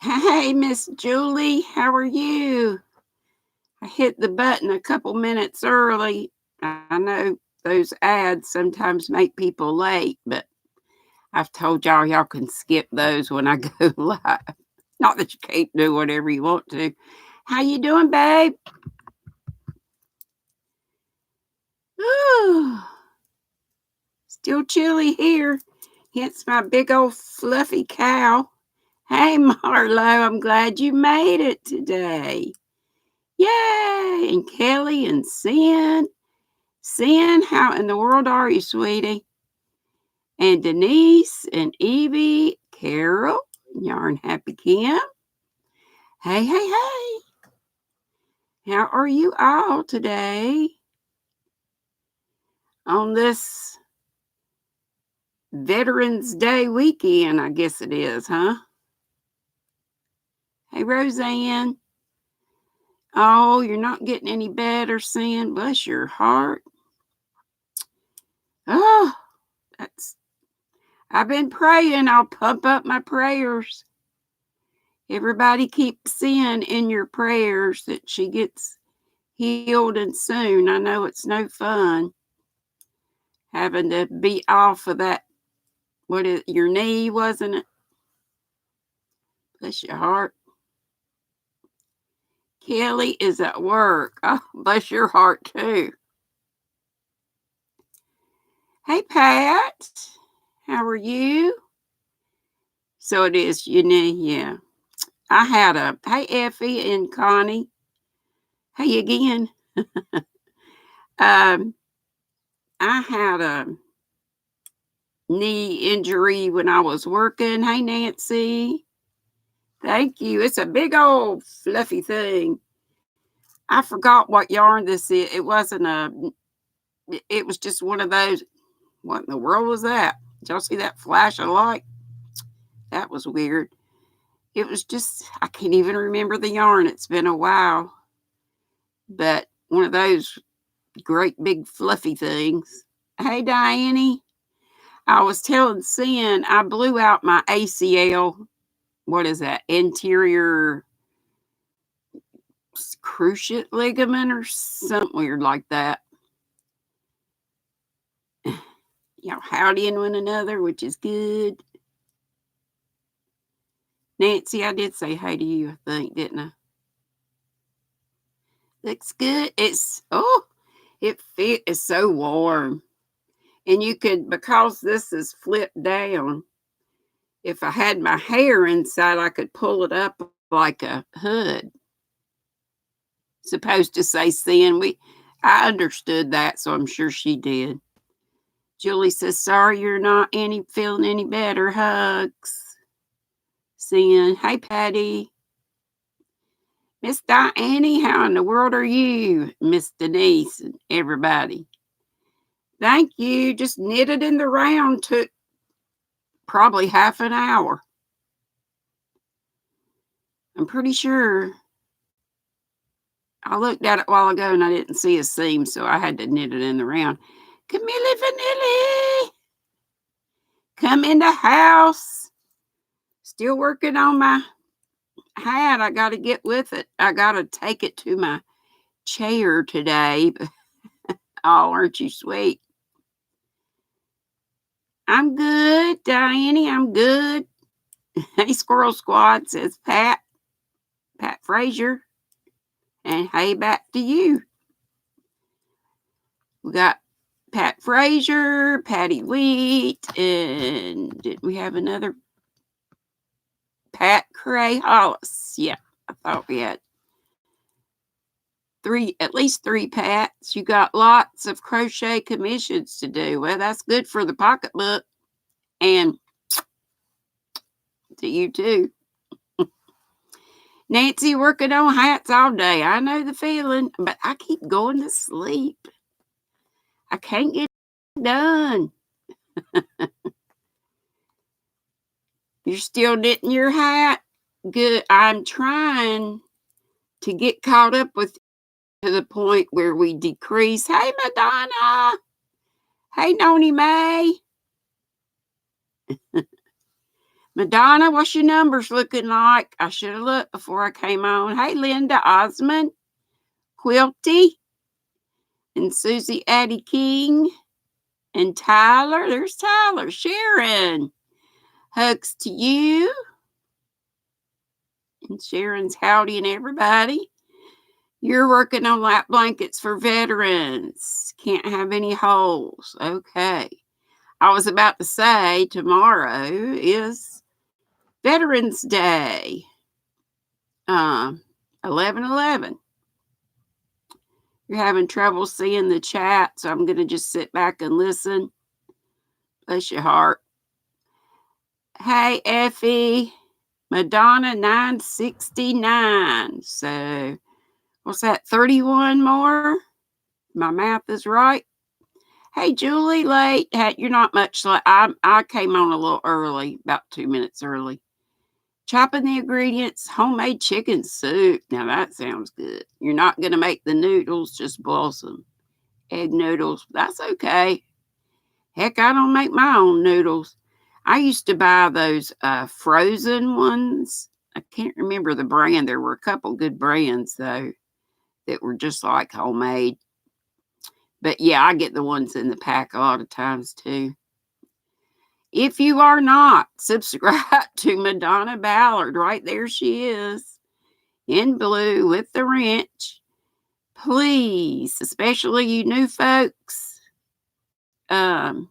Hey, Miss Julie, how are you? I hit the button a couple minutes early. I know those ads sometimes make people late, but I've told y'all can skip those when I go live. Not that you can't do whatever you want to. How you doing, babe? Ooh, still chilly here. Hence my big old fluffy cow. Hey, Marlo, I'm glad you made it today. Yay! And Kelly and Sin. Sin, how in the world are you, sweetie? And Denise and Evie, Carol, Yarn Happy Kim. Hey, hey, hey. How are you all today on this Veterans Day weekend? I guess it is, huh? Hey, Roseanne. Oh, you're not getting any better, Sin. Bless your heart. Oh, that's. I've been praying. I'll pump up my prayers. Everybody keep Sin in your prayers that she gets healed and soon. I know it's no fun having to be off of that. What is your knee, wasn't it? Bless your heart. Kelly is at work. Oh, bless your heart too. Hey, Pat. How are you? So it is, yeah. I had a, hey, Effie and Connie. Hey, again. um, I had a knee injury when I was working. Hey, Nancy. Thank you. It's a big old fluffy thing. I forgot what yarn this is. It wasn't a, it was just one of those. What in the world was that? Did y'all see that flash of light? That was weird. It was just, I can't even remember the yarn. It's been a while. But one of those great big fluffy things. Hey, Diane. I was telling Sin I blew out my ACL. What is that? Anterior cruciate ligament or something weird like that. Howdying one another, which is good. Nancy, I did say hey to you, I think, didn't I? Looks good. It's so warm. And you could, because this is flipped down, if I had my hair inside, I could pull it up like a hood. Supposed to say Sin. I understood that, so I'm sure she did. Julie says, sorry you're not feeling any better. Hugs. Sin. Hey, Patty. Miss Diane, how in the world are you? Miss Denise and everybody. Thank you. Just knitted in the round. Took probably half an hour. I'm pretty sure. I looked at it a while ago and I didn't see a seam, so I had to knit it in the round. Camille Vanilli, come in the house. Still working on my hat. I got to get with it. I got to take it to my chair today. Oh, aren't you sweet? I'm good, Diane. I'm good. Hey, Squirrel Squad, says Pat Frazier. And hey, back to you. We got Pat Frazier, Patty Wheat, and did we have another Pat Cray Hollis? Yeah, I thought we had at least three Pats. You got lots of crochet commissions to do. Well, that's good for the pocketbook. And to you too. Nancy working on hats all day. I know the feeling, but I keep going to sleep. I can't get it done. You're still knitting your hat? Good. I'm trying to get caught up with to the point where we decrease. Hey, Madonna. Hey, Noni May. Madonna, what's your numbers looking like? I should have looked before I came on. Hey, Linda Osmond, Quilty, and Susie Addie King, and Tyler. There's Tyler. Sharon. Hugs to you. And Sharon's howdy and everybody. You're working on lap blankets for veterans. Can't have any holes. Okay. I was about to say tomorrow is Veterans Day. 11/11. You're having trouble seeing the chat, so I'm going to just sit back and listen. Bless your heart. Hey, Effie. Madonna 969. So, what's that, 31 more? My math is right. Hey, Julie, late. Hey, you're not much late. I came on a little early, about 2 minutes early. Chopping the ingredients, homemade chicken soup. Now that sounds good. You're not going to make the noodles, just boil some egg noodles. That's okay. Heck, I don't make my own noodles. I used to buy those frozen ones. I can't remember the brand. There were a couple good brands, though, that were just like homemade. But yeah, I get the ones in the pack a lot of times, too. If you are not, subscribe to Madonna Ballard. Right there she is, in blue with the wrench. Please, especially you new folks. And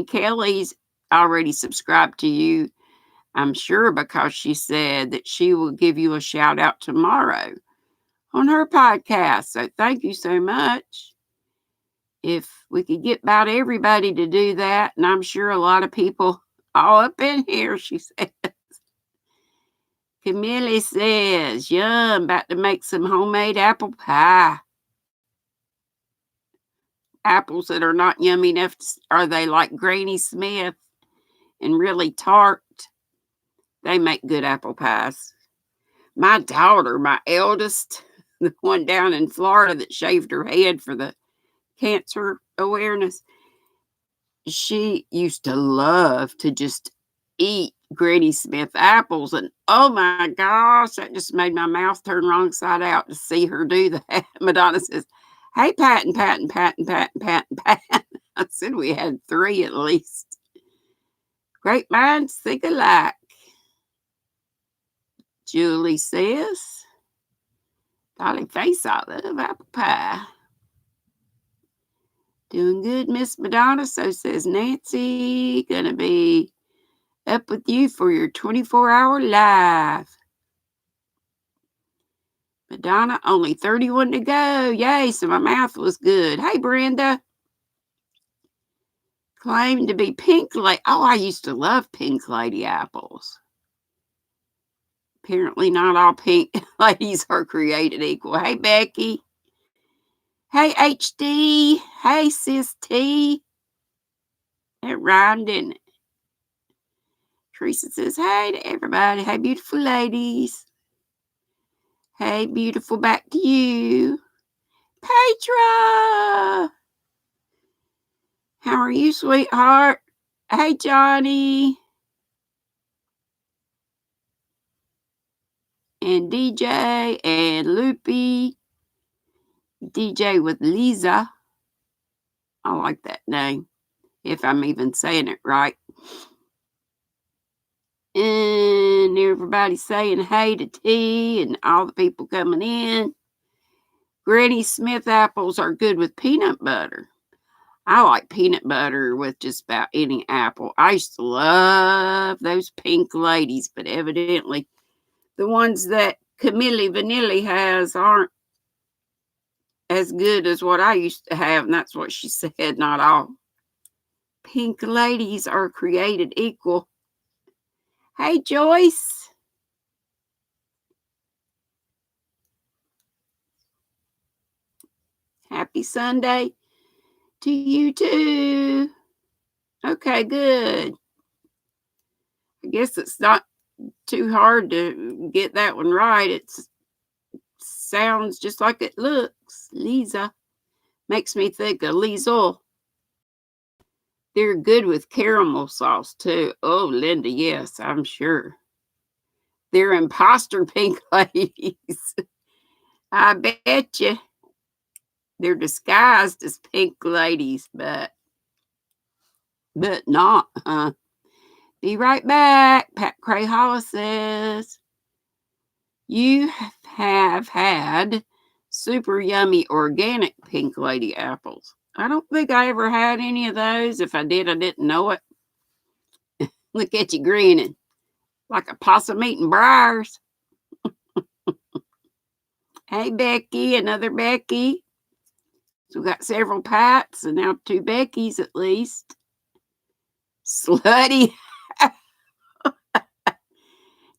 Kelly's already subscribed to you, I'm sure, because she said that she will give you a shout out tomorrow on her podcast. So thank you so much. If we could get about everybody to do that, and I'm sure a lot of people all up in here, she says. Camille says, yum, about to make some homemade apple pie. Apples that are not yummy enough, are they like Granny Smith and really tart? They make good apple pies. My daughter, my eldest, the one down in Florida that shaved her head for the cancer awareness, she used to love to just eat Granny Smith apples. And oh my gosh, that just made my mouth turn wrong side out to see her do that. Madonna says, hey, Patton. I said we had 3 at least. Great minds think alike. Julie says, Dolly face, I love apple pie. Doing good, Miss Madonna. So says Nancy. Gonna be up with you for your 24-hour live. Madonna, only 31 to go. Yay, so my math was good. Hey, Brenda. Claimed to be pink lady. Oh, I used to love pink lady apples. Apparently not all pink ladies are created equal. Hey, Becky. Hey, HD. Hey, Sis T. It rhymed, didn't it? Teresa says, hey to everybody. Hey, beautiful ladies. Hey, beautiful, back to you. Petra. How are you, sweetheart? Hey, Johnny. And DJ and Loopy. DJ with Lisa. I like that name, if I'm even saying it right. And everybody saying hey to T and all the people coming in. Granny Smith apples are good with peanut butter. I like peanut butter with just about any apple. I used to love those pink ladies, but evidently the ones that Camille Vanilli has aren't as good as what I used to have, and that's what she said, not all pink ladies are created equal. Hey, Joyce. Happy Sunday to you too. Okay, good. I guess it's not too hard to get that one right. It sounds just like it looks. Lisa makes me think of Liesel. They're good with caramel sauce, too. Oh, Linda, yes, I'm sure. They're imposter pink ladies. I bet you they're disguised as pink ladies, but not, huh? Be right back. Pat Cray Hollis says, you have had super yummy organic pink lady apples. I don't think I ever had any of those. If I did, I didn't know it. Look at you grinning like a possum eating briars. Hey, Becky, another Becky. So we got several Pats and now two Beckys at least. Slutty.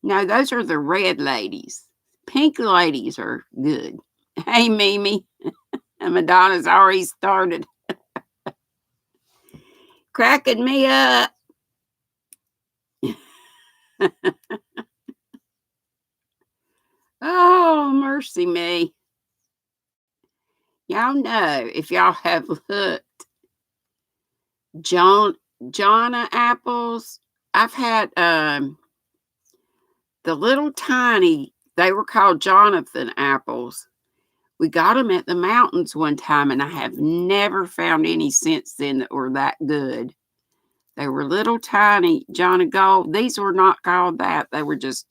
No, those are the red ladies. Pink ladies are good. Hey, Mimi. And Madonna's already started cracking me up. Oh, mercy me. Y'all know, if y'all have looked, Jonna apples. I've had the little tiny, they were called Jonathan apples. We got them at the mountains one time, and I have never found any since then that were that good. They were little tiny Johnny Gold. These were not called that. They were just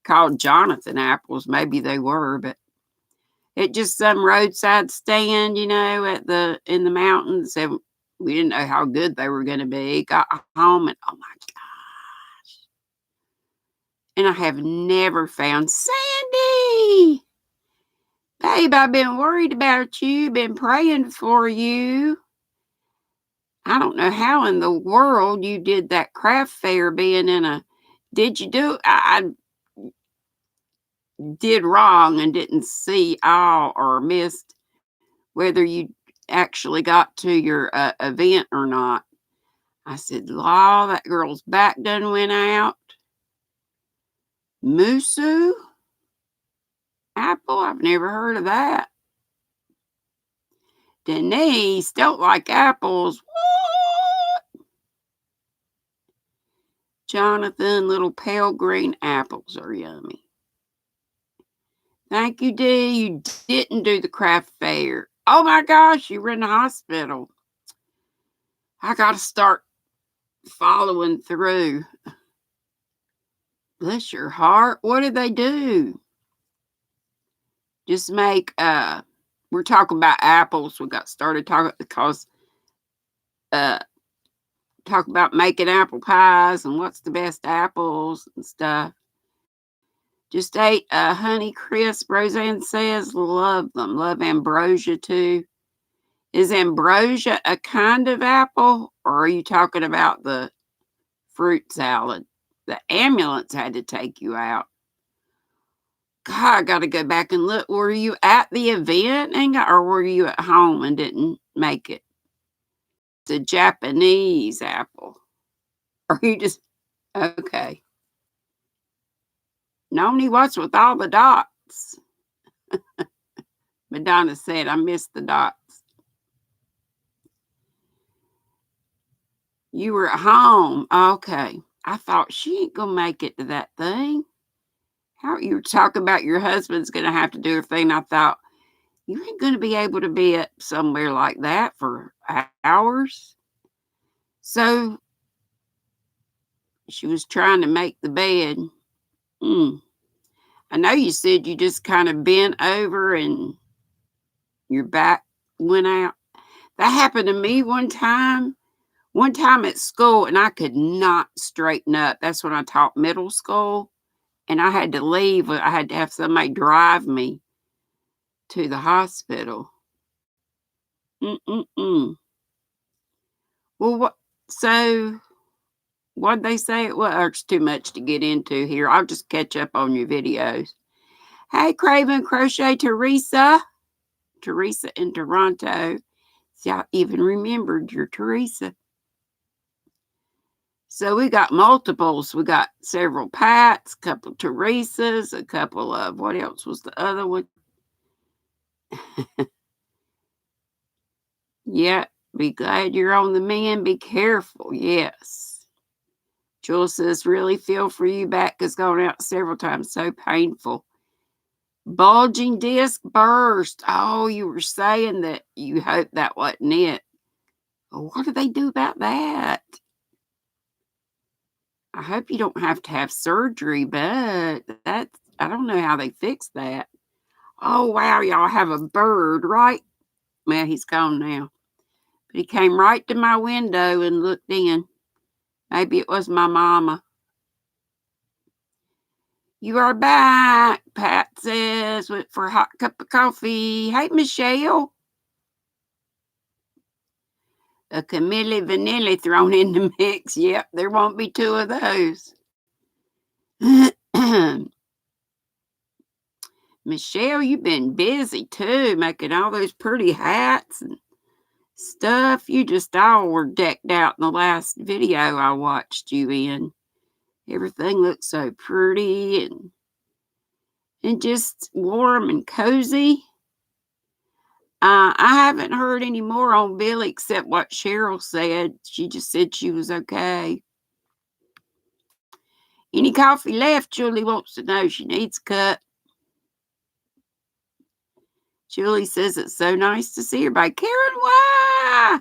called Jonathan apples. Maybe they were, but it just some roadside stand, in the mountains. And we didn't know how good they were going to be. Got home and oh my gosh. And I have never found Sandy. Babe, I've been worried about you, been praying for you. I don't know how in the world you did that craft fair being did you do, I did wrong and didn't see all or missed whether you actually got to your event or not. I said, Law, that girl's back done went out. Musu apple? I've never heard of that. Denise don't like apples. What? Jonathan, little pale green apples are yummy. Thank you, Dee. You didn't do the craft fair. Oh my gosh, you were in the hospital. I got to start following through. Bless your heart. What did they do? Just make, we're talking about apples. We got started talking because, talk about making apple pies and what's the best apples and stuff. Just ate a Honey Crisp. Roseanne says, love them. Love ambrosia too. Is ambrosia a kind of apple, or are you talking about the fruit salad? The ambulance had to take you out. God, I got to go back and look. Were you at the event, Inga, or were you at home and didn't make it? It's a Japanese apple. Or you just, okay. Noni, what's with all the dots? Madonna said, I missed the dots. You were at home. Okay. I thought she ain't going to make it to that thing. How you were talking about your husband's going to have to do everything. I thought, you ain't going to be able to be at somewhere like that for hours. So she was trying to make the bed. I know you said you just kind of bent over and your back went out. That happened to me one time at school, and I could not straighten up. That's when I taught middle school, and I had to leave. I had to have somebody drive me to the hospital. Well, what'd they say? Well, it's too much to get into here. I'll just catch up on your videos. Hey, Craven Crochet Teresa in Toronto. See, I even remembered your Teresa. So we got multiples. We got several Pats, a couple Teresas, a couple of, what else was the other one? Yeah, Be glad you're on the mend. Be careful. Yes. Jules says, really feel for you. Back has gone out several times. So painful. Bulging disc burst. Oh, you were saying that you hope that wasn't it. Well, what do they do about that? I hope you don't have to have surgery, but I don't know how they fix that. Oh, wow, y'all have a bird, right? Well, he's gone now. But he came right to my window and looked in. Maybe it was my mama. You are back, Pat says, went for a hot cup of coffee. Hey, Michelle. A Camille Vanilla thrown in the mix. Yep, there won't be two of those. Michelle, you've been busy too, making all those pretty hats and stuff. You just all were decked out in the last video I watched you in. Everything looks so pretty and just warm and cozy. I haven't heard any more on Billy except what Cheryl said. She just said she was okay. Any coffee left? Julie wants to know. She needs a cup. Julie says it's so nice to see her. By Karen, why?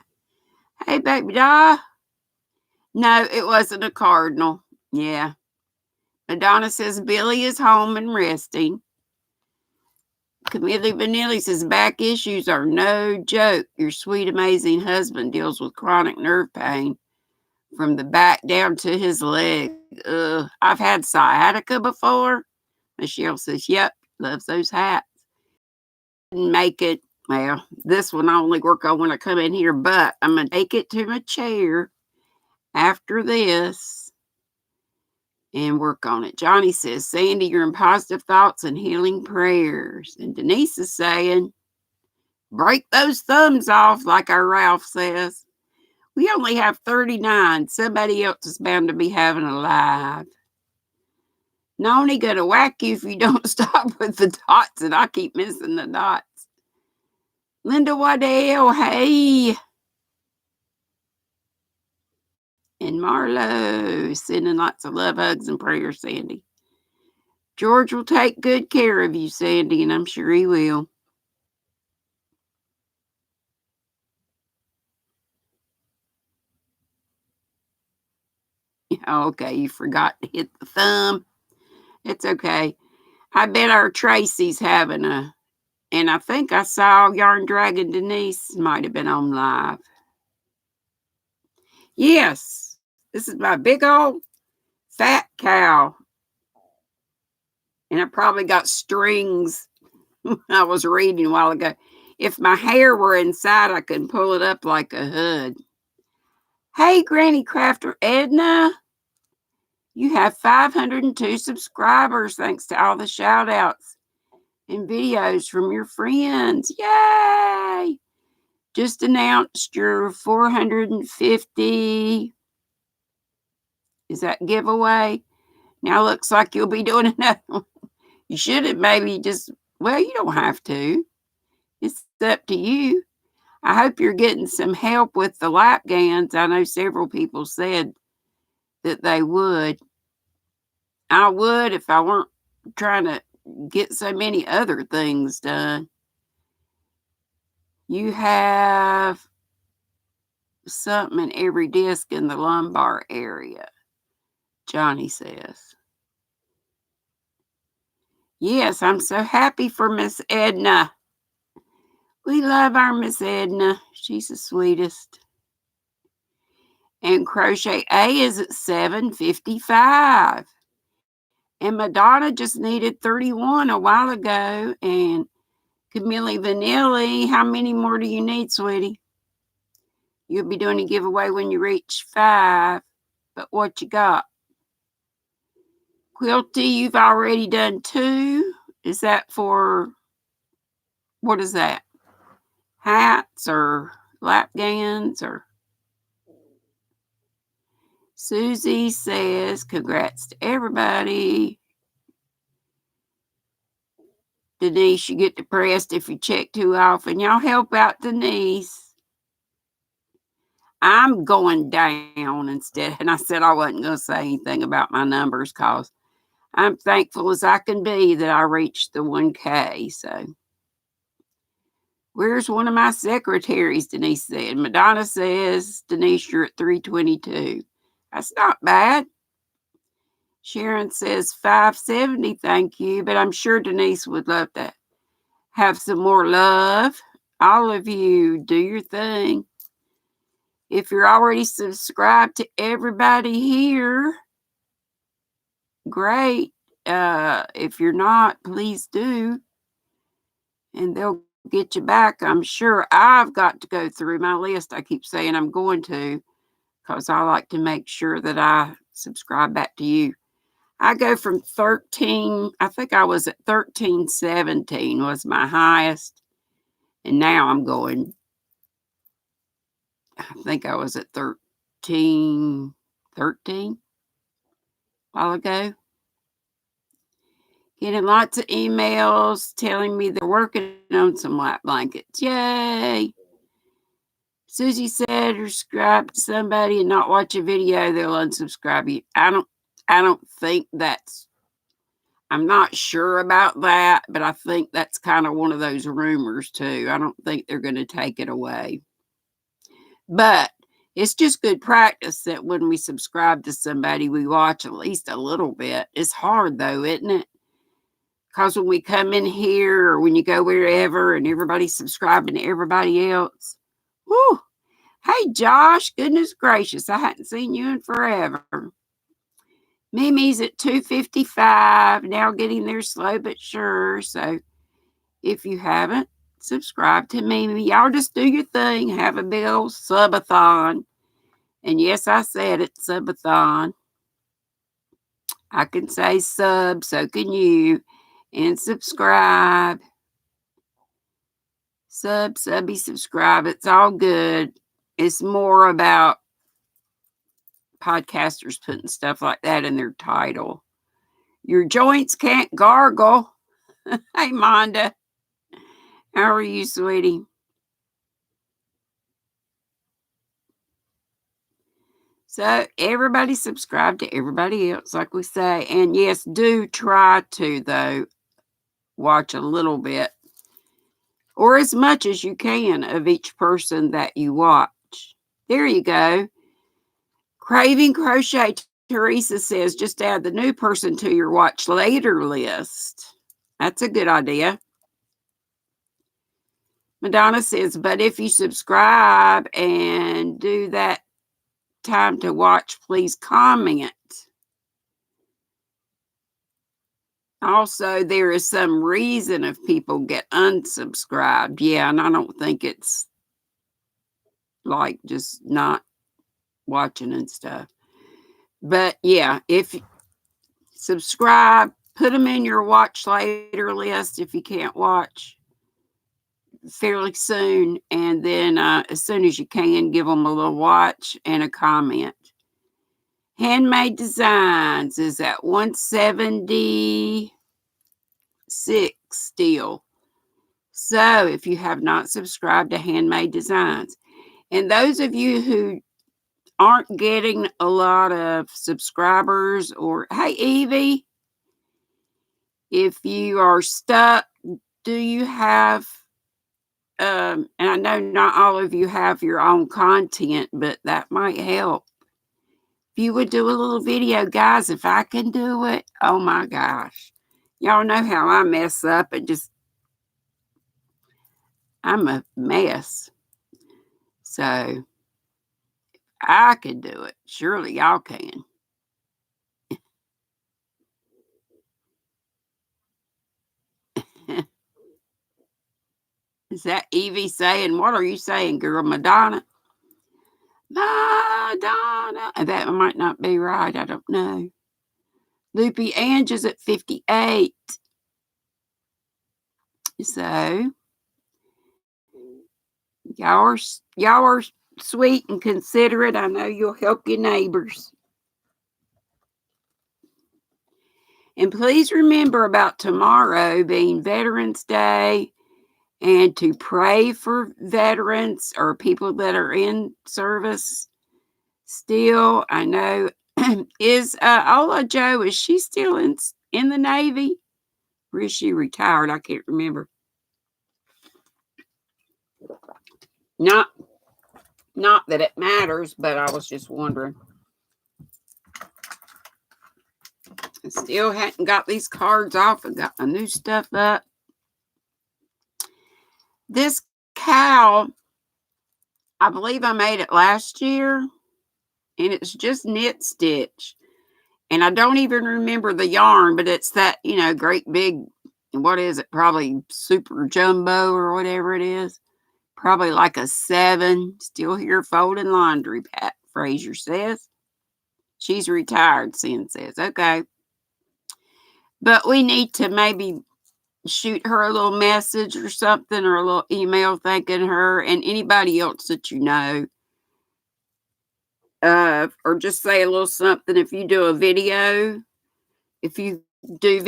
Hey, baby doll. No, it wasn't a cardinal. Yeah. Madonna says Billy is home and resting. Camille Vanilli says back issues are no joke. Your sweet, amazing husband deals with chronic nerve pain from the back down to his leg. I've had sciatica before. Michelle says, yep, loves those hats. Didn't make it. Well, this one I only work on when I come in here, but I'm going to take it to my chair after this and work on it. Johnny says, Sandy, you're in positive thoughts and healing prayers. And Denise is saying, break those thumbs off, like our Ralph says. We only have 39. Somebody else is bound to be having a live. Noni gonna whack you if you don't stop with the dots, and I keep missing the dots. Linda Waddell, hey. And Marlo, sending lots of love, hugs, and prayers, Sandy. George will take good care of you, Sandy, and I'm sure he will. Okay, you forgot to hit the thumb. It's okay. I bet our Tracy's having and I think I saw Yarn Dragon Denise might have been on live. Yes, this is my big old fat cow. And I probably got strings I was reading a while ago. If my hair were inside, I could pull it up like a hood. Hey, Granny Crafter Edna. You have 502 subscribers thanks to all the shout outs and videos from your friends. Yay! Just announced your 450. Is that giveaway? Now looks like you'll be doing another one. You should have maybe just, well, you don't have to. It's up to you. I hope you're getting some help with the lap gowns. I know several people said that they would. I would if I weren't trying to get so many other things done. You have something in every disc in the lumbar area, Johnny says. Yes, I'm so happy for Miss Edna. We love our Miss Edna. She's the sweetest. And Crochet A is at 755. And Madonna just needed 31 a while ago. And Camille Vanilli, how many more do you need, sweetie? You'll be doing a giveaway when you reach 5. But what you got? Quilty, you've already done 2. Is that for, what is that? Hats or lap gowns or? Susie says, congrats to everybody. Denise, you get depressed if you check too often. Y'all help out Denise. I'm going down instead. And I said I wasn't going to say anything about my numbers because I'm thankful as I can be that I reached the 1K. So, where's one of my secretaries? Denise said. Madonna says, Denise, you're at 322. That's not bad. Sharon says 570, thank you. But I'm sure Denise would love to have some more love. All of you, do your thing. If you're already subscribed to everybody here, great. If you're not, please do. And they'll get you back. I'm sure I've got to go through my list. I keep saying I'm going to because I like to make sure that I subscribe back to you. I go from 13, I think I was at 1317 was my highest. And now I'm going, I think I was at 13 a while ago. Getting lots of emails telling me they're working on some lap blankets. Yay! Susie said, subscribe to somebody and not watch a video, they'll unsubscribe you. I don't think that's, I'm not sure about that, but I think that's kind of one of those rumors too. I don't think they're going to take it away. But it's just good practice that when we subscribe to somebody, we watch at least a little bit. It's hard though, isn't it? Because when we come in here or when you go wherever and everybody's subscribing to everybody else, whoo. Hey, Josh, goodness gracious, I hadn't seen you in forever. Mimi's at 255, now getting there slow but sure. So if you haven't, subscribe to Mimi. Y'all just do your thing. Have a big old subathon. And yes, I said it, subathon. I can say sub, so can you. And subscribe. Subby, subscribe. It's all good. It's more about podcasters putting stuff like that in their title. Your joints can't gargle. Hey, Monda. How are you, sweetie? So everybody subscribe to everybody else, like we say. And yes, do try to, though, watch a little bit or as much as you can of each person that you watch. There you go. Craving Crochet Teresa says, just add the new person to your watch later list. That's a good idea. Madonna says, but if you subscribe and do that time to watch, please comment. Also, there is some reason if people get unsubscribed. Yeah, and I don't think it's like just not watching and stuff. But yeah, if you subscribe, put them in your watch later list if you can't watch fairly soon. And then as soon as you can, give them a little watch and a comment. Handmade Designs is at 176 still. So if you have not subscribed to Handmade Designs, and those of you who aren't getting a lot of subscribers, or hey, Evie, if you are stuck, do you have, and I know not all of you have your own content, but that might help. If you would do a little video, guys, if I can do it, oh my gosh. Y'all know how I mess up and just, I'm a mess. So I can do it. Surely y'all can. Is that Evie saying, what are you saying, girl? Madonna? Madonna. That might not be right. I don't know. Loopy Ange is at 58. So y'all are sweet and considerate. I know you'll help your neighbors. And please remember about tomorrow being Veterans Day and to pray for veterans or people that are in service still. I know is Ola Joe, is she still in the Navy? Or is she retired? I can't remember. Not not that it matters, but I was just wondering. I still hadn't got these cards off and got my new stuff up. This cow, I believe I made it last year, and it's just knit stitch. And I don't even remember the yarn, but it's that, great big, what is it? Probably super jumbo or whatever it is. Probably like a 7. Still here folding laundry, Pat Frazier says. She's retired, Sin says. Okay. But we need to maybe shoot her a little message or something, or a little email thanking her and anybody else that you know. Or just say a little something if you do a video. If you do a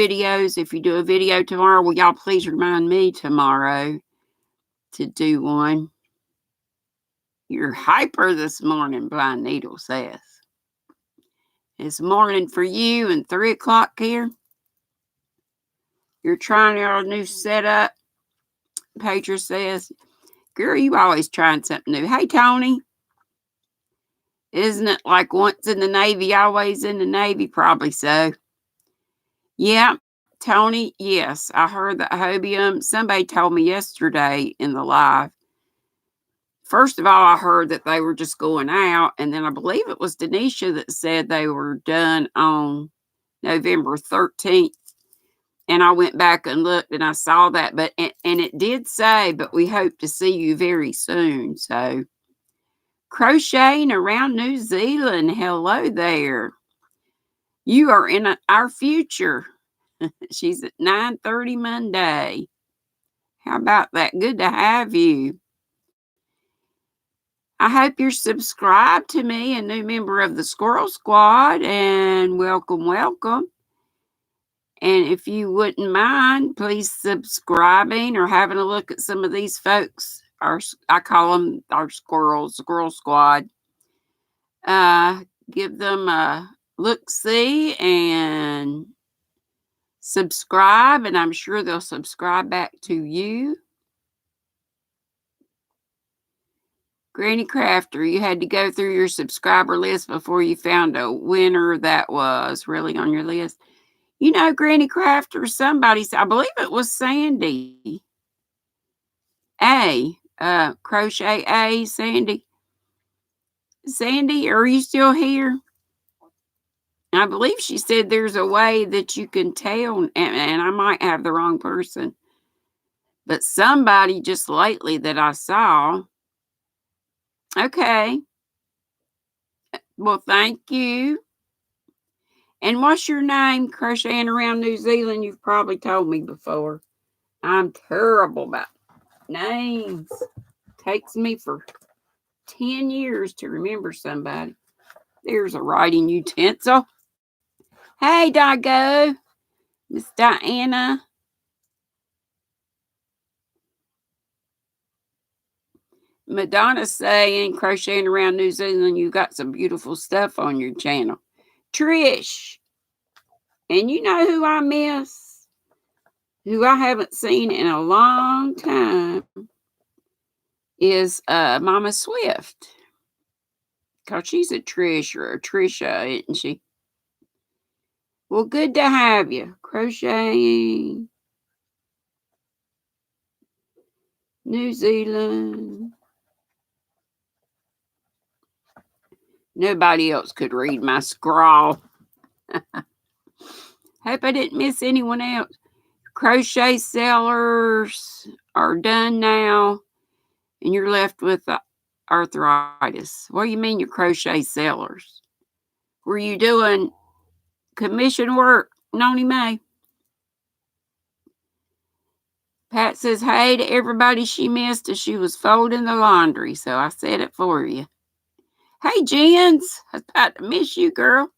video tomorrow, will y'all please remind me tomorrow to do one? You're hyper this morning, Blind Needle says. It's morning for you and 3 o'clock here. You're trying your new setup, Patricia says. Girl, you always trying something new. Hey, Tony. Isn't it like once in the Navy, always in the Navy? Probably so. Yeah, Tony, yes. I heard that Hobium. Somebody told me yesterday in the live. First of all, I heard that they were just going out. And then I believe it was Denisha that said they were done on November 13th. And I went back and looked and I saw that. And it did say, but we hope to see you very soon. So, crocheting around New Zealand. Hello there. You are in our future. She's at 9:30 Monday. How about that? Good to have you. I hope you're subscribed to me, a new member of the Squirrel Squad, and welcome, welcome. And if you wouldn't mind, please subscribing or having a look at some of these folks. I call them our Squirrel Squad. Give them a look-see and subscribe, and I'm sure they'll subscribe back to you. Granny Crafter, you had to go through your subscriber list before you found a winner that was really on your list. Granny Crafter, somebody said, I believe it was Sandy. Crochet A, Sandy. Sandy, are you still here? I believe she said there's a way that you can tell, and I might have the wrong person, but somebody just lately that I saw. Okay. Well, thank you. And what's your name? Crocheting around New Zealand. You've probably told me before. I'm terrible about names. Takes me for 10 years to remember somebody. There's a writing utensil. Hey, Dago. Miss Diana. Madonna's saying, crocheting around New Zealand, you got some beautiful stuff on your channel. Trish. And you know who I miss? Who I haven't seen in a long time is Mama Swift. Because she's a Trish or a Trisha, isn't she? Well, good to have you. Crocheting. New Zealand. Nobody else could read my scrawl. Hope I didn't miss anyone else. Crochet sellers are done now, and you're left with arthritis. What do you mean, your crochet sellers? Were you doing commission work, Noni May? Pat says, hey to everybody she missed as she was folding the laundry, so I said it for you. Hey, Jens, I was about to miss you, girl.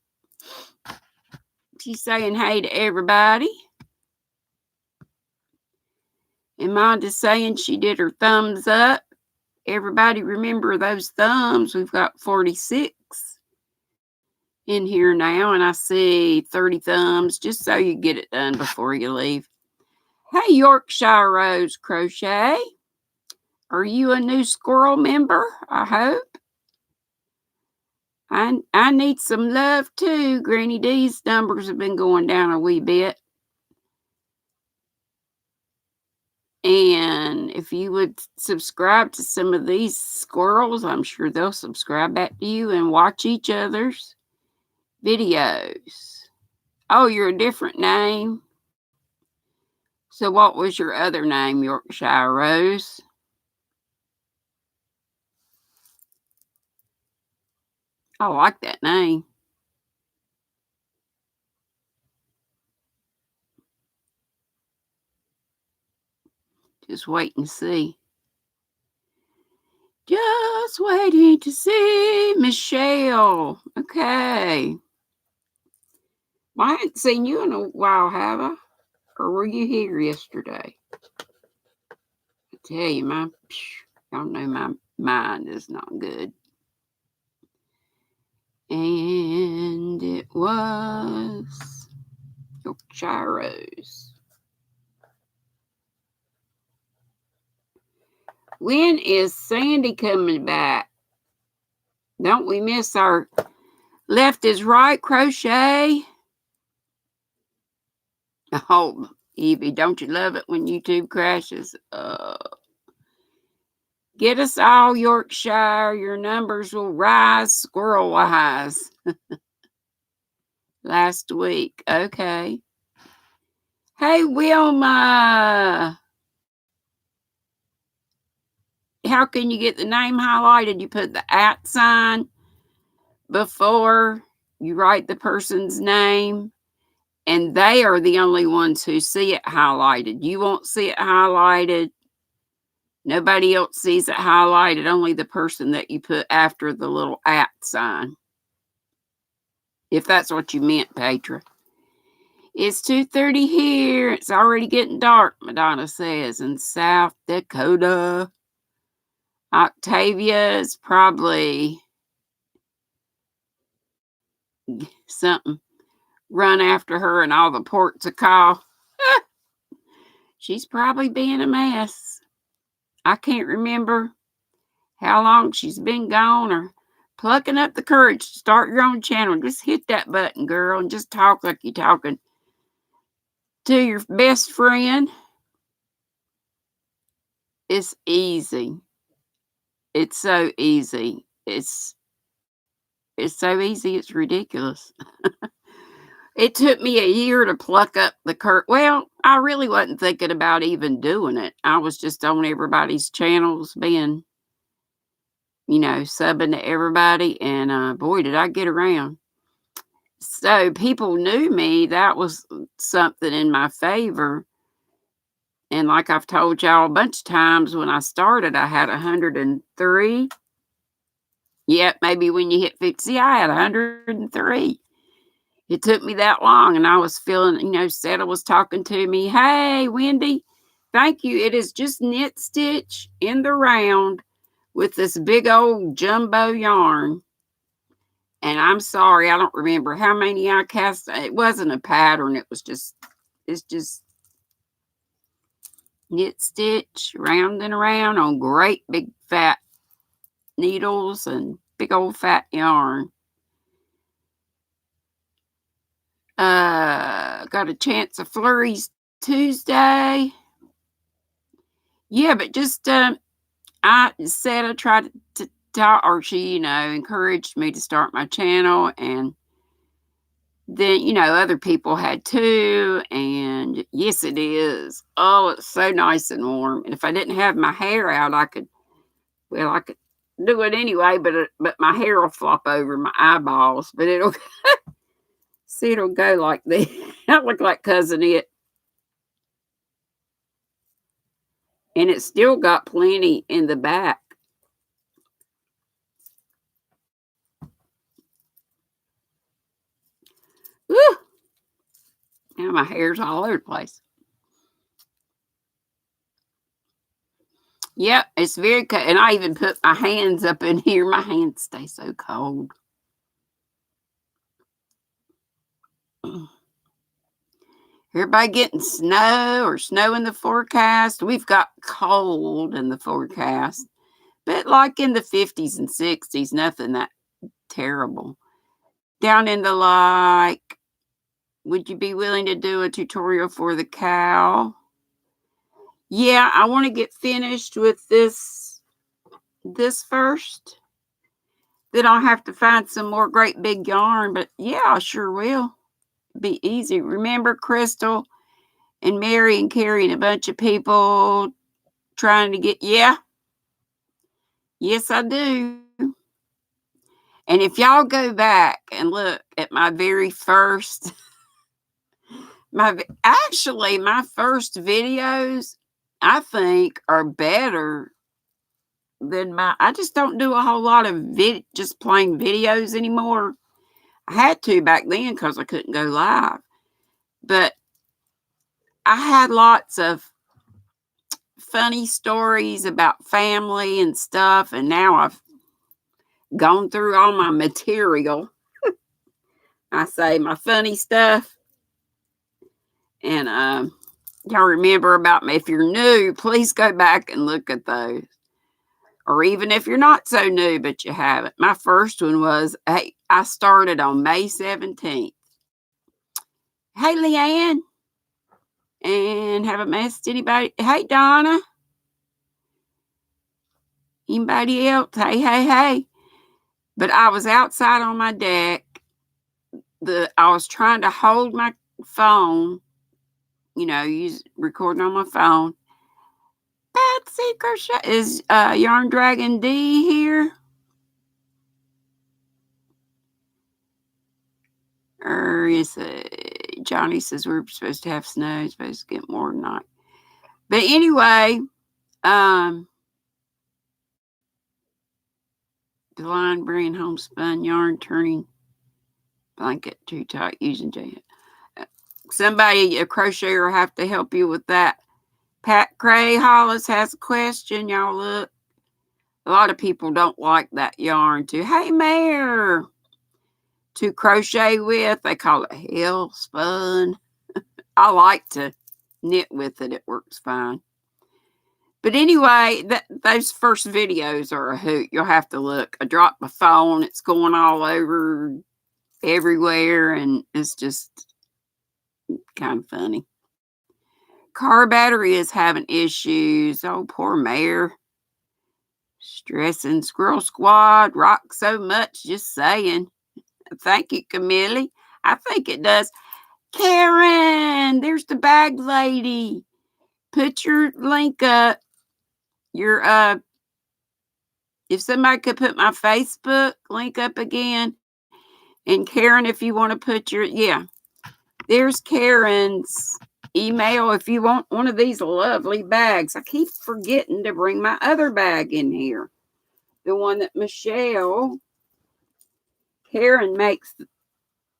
She's saying hey to everybody. Amanda's saying she did her thumbs up. Everybody remember those thumbs. We've got 46 in here now, and I see 30 thumbs, just so you get it done before you leave. Hey, Yorkshire Rose Crochet. Are you a new squirrel member? I hope. I need some love too. Granny Dee's numbers have been going down a wee bit. And if you would subscribe to some of these squirrels, I'm sure they'll subscribe back to you and watch each other's videos. Oh, you're a different name. So what was your other name, Yorkshire Rose? I like that name. Just wait and see. Just waiting to see Michelle. Okay. Well, I haven't seen you in a while, have I? Or were you here yesterday? I tell you, y'all know my mind is not good. And it was Yorkshire Rose. When is Sandy coming back? Don't we miss our left is right crochet? Oh, Evie, don't you love it when YouTube crashes? Get us all, Yorkshire. Your numbers will rise squirrel-wise. Last week. Okay. Hey, Wilma. How can you get the name highlighted? You put the @ sign before you write the person's name, and they are the only ones who see it highlighted. You won't see it highlighted. Nobody else sees it highlighted, only the person that you put after the little @ sign. If that's what you meant, Petra. It's 2:30 here. It's already getting dark, Madonna says, in South Dakota. Octavia is probably something. Run after her and all the ports a call. She's probably being a mess. I can't remember how long she's been gone or plucking up the courage to start your own channel. Just hit that button, girl, and just talk like you're talking to your best friend. It's easy. It's so easy. It's so easy, it's ridiculous. It took me a year to pluck up the courage. Well, I really wasn't thinking about even doing it. I was just on everybody's channels being, subbing to everybody. And boy, did I get around. So people knew me. That was something in my favor. And like I've told y'all a bunch of times, when I started, I had 103. Yep, maybe when you hit 50, I had 103. It took me that long, and I was feeling, Seta was talking to me. Hey, Wendy, thank you. It is just knit stitch in the round with this big old jumbo yarn. And I'm sorry, I don't remember how many I cast. It wasn't a pattern. It's just knit stitch round and around on great big fat needles and big old fat yarn. Got a chance of flurries Tuesday. Yeah, but just I said I tried to talk, or she, encouraged me to start my channel, and then other people had too. And yes, it is. Oh, it's so nice and warm. And if I didn't have my hair out, I could do it anyway. But my hair will flop over my eyeballs. But it'll see, it'll go like this. I look like Cousin It. And it's still got plenty in the back. Woo! Now my hair's all over the place. Yep, it's very cold. And I even put my hands up in here. My hands stay so cold. Everybody getting snow or snow in the forecast? We've got cold in the forecast, but like in the 50s and 60s, nothing that terrible. Down in the like, would you be willing to do a tutorial for the cow? Yeah, I want to get finished with this first. Then I'll have to find some more great big yarn, but yeah, I sure will. Be easy. Remember Crystal and Mary and Carrie and a bunch of people trying to get, yeah. Yes, I do. And if y'all go back and look at my very first, my first videos, I think are better than I just don't do a whole lot of just plain videos anymore. I had to back then because I couldn't go live. But I had lots of funny stories about family and stuff, and now I've gone through all my material. I say my funny stuff. And y'all remember about me. If you're new, please go back and look at those. Or even if you're not so new, but you haven't. My first one was, hey, I started on May 17th. Hey, Leanne. And haven't missed anybody. Hey, Donna. Anybody else? Hey, hey, hey. But I was outside on my deck. I was trying to hold my phone, recording on my phone. Betsy Crochet. Is Yarn Dragon Dee here? Or is it? Johnny says we're supposed to have snow. It's supposed to get more tonight. But anyway, the line bringing homespun yarn, turning blanket too tight, using jet. Somebody, a crocheter, will have to help you with that. Pat Cray Hollis has a question. Y'all look. A lot of people don't like that yarn too. Hey, Mayor. To crochet with, they call it hell spun. I like to knit with it. It works fine. But anyway, those first videos are a hoot. You'll have to look. I dropped my phone. It's going all over everywhere, and it's just kind of funny. Car battery is having issues. Oh, poor Mayor. Stressing Squirrel Squad. Rock so much, just saying. Thank you, Camille. I think it does. Karen, there's the bag lady. Put your link up. Your if somebody could put my Facebook link up again. And Karen, if you want to put there's Karen's email if you want one of these lovely bags. I keep forgetting to bring my other bag in here. The one that Karen makes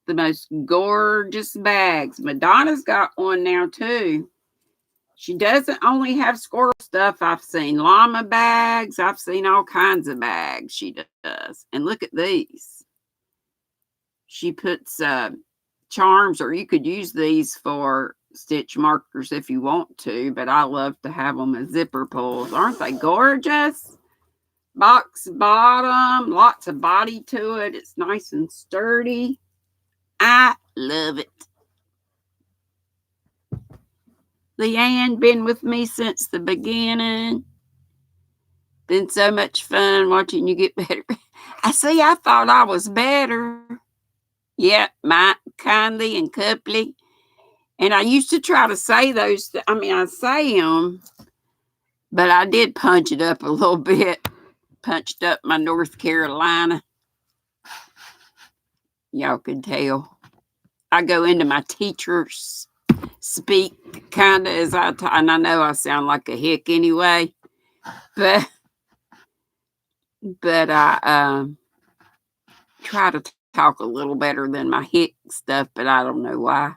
the most gorgeous bags. Madonna's got one now too. She doesn't only have squirrel stuff. I've seen llama bags. I've seen all kinds of bags she does. And look at these. She puts charms, or you could use these for stitch markers if you want to, but I love to have them as zipper pulls. Aren't they gorgeous? Box bottom, lots of body to it. It's nice and sturdy. I love it. Leanne, been with me since the beginning. Been so much fun watching you get better. I thought I was better. Yeah, my kindly and coupley. And I used to try to say those. I say them, but I did punch it up a little bit. Punched up my North Carolina. Y'all can tell. I go into my teacher's speak kind of as and I know I sound like a hick anyway, but I try to talk a little better than my hick stuff, but I don't know why.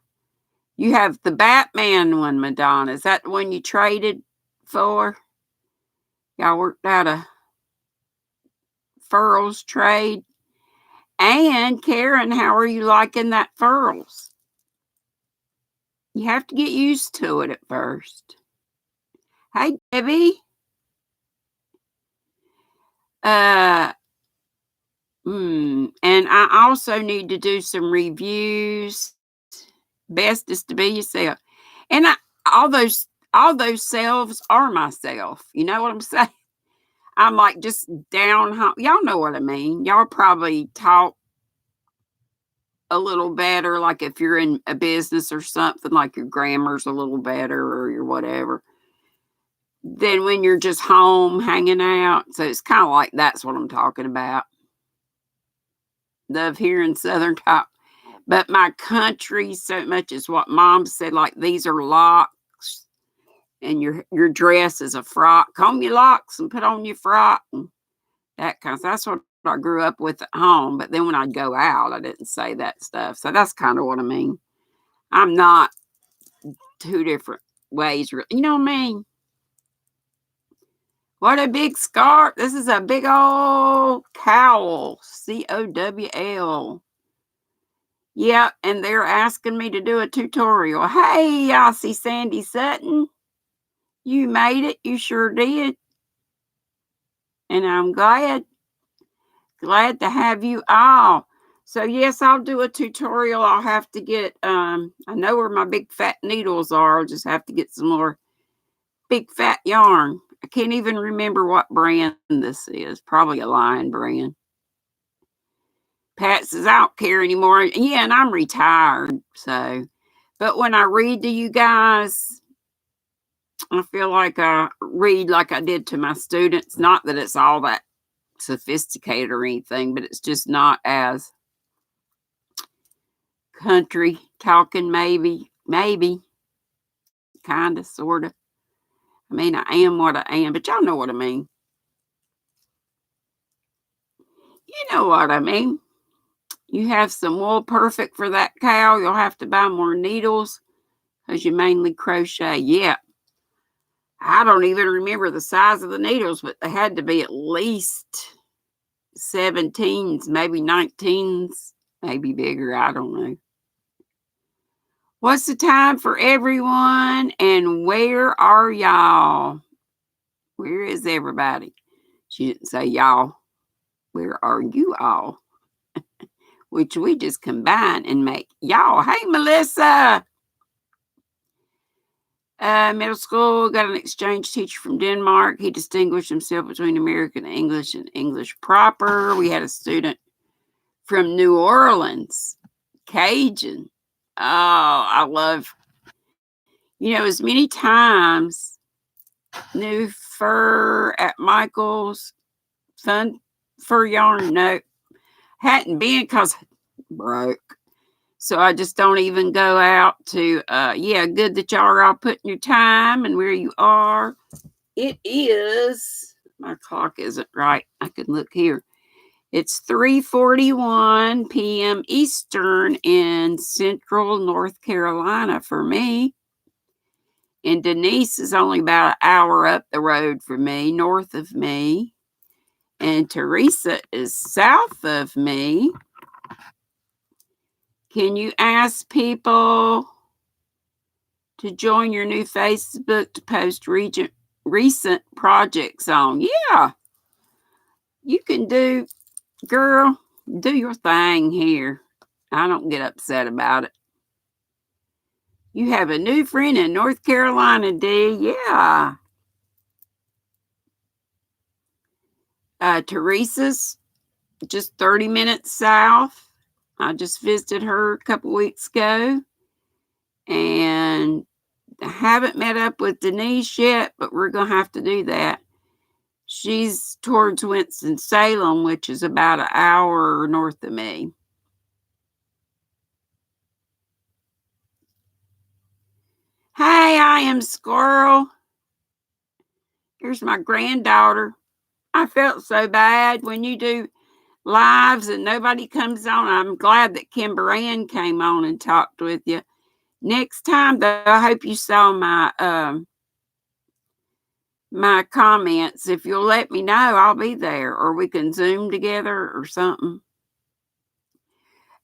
You have the Batman one, Madonna. Is that the one you traded for? Y'all worked out a furls trade. And Karen, how are you liking that furls? You have to get used to it at first. Hey, Debbie. And I also need to do some reviews. Best is to be yourself. And all those selves are myself. You know what I'm saying? I'm like just down home. Y'all know what I mean. Y'all probably talk a little better, like if you're in a business or something, like your grammar's a little better or your whatever, than when you're just home hanging out. So it's kind of like that's what I'm talking about. Love hearing Southern talk. But my country so much is what Mom said, like these are locks and your dress is a frock. Comb your locks and put on your frock and that kind of stuff. That's what I grew up with at home. But then when I'd go out, I didn't say that stuff. So that's kind of what I mean. I'm not two different ways. You know what I mean? What a big scarf. This is a big old cowl. COWL. Yeah, and they're asking me to do a tutorial. Hey, I see Sandy Sutton. You made it. You sure did. And I'm glad to have you all. So yes, I'll do a tutorial. I'll have to get I know where my big fat needles are. I'll just have to get some more big fat yarn. I can't even remember what brand this is. Probably a Lion brand. Pat says I don't care anymore. Yeah, and I'm retired. So, but when I read to you guys, I feel like I read like I did to my students. Not that it's all that sophisticated or anything, but it's just not as country talking, maybe, kind of, sort of. I mean, I am what I am, but y'all know what I mean. You know what I mean. You have some wool perfect for that cow. You'll have to buy more needles because you mainly crochet. Yeah. I don't even remember the size of the needles, but they had to be at least 17s, maybe 19s, maybe bigger. I don't know. What's the time for everyone? And where are y'all? Where is everybody? She didn't say y'all. Where are you all? Which we just combine and make y'all. Hey, Melissa. Middle school, got an exchange teacher from Denmark. He distinguished himself between American English and English proper. We had a student from New Orleans, Cajun. Oh, I love, as many times new fur at Michael's, fun fur yarn. No, hadn't been because broke. So I just don't even go out to, good that y'all are all putting your time and where you are. It is, my clock isn't right. I can look here. It's 3:41 p.m. Eastern in central North Carolina for me. And Denise is only about an hour up the road from me, north of me. And Teresa is south of me. Can you ask people to join your new Facebook to post recent projects on? Yeah. You can do, girl, do your thing here. I don't get upset about it. You have a new friend in North Carolina, Dee. Yeah. Teresa's just 30 minutes south. I just visited her a couple weeks ago. And I haven't met up with Denise yet, but we're going to have to do that. She's towards Winston-Salem, which is about an hour north of me. Hey, I am Squirrel. Here's my granddaughter. I felt so bad when you do lives and nobody comes on. I'm glad that Kimber Ann came on and talked with you. Next time, though, I hope you saw my my comments. If you'll let me know, I'll be there, or we can Zoom together or something.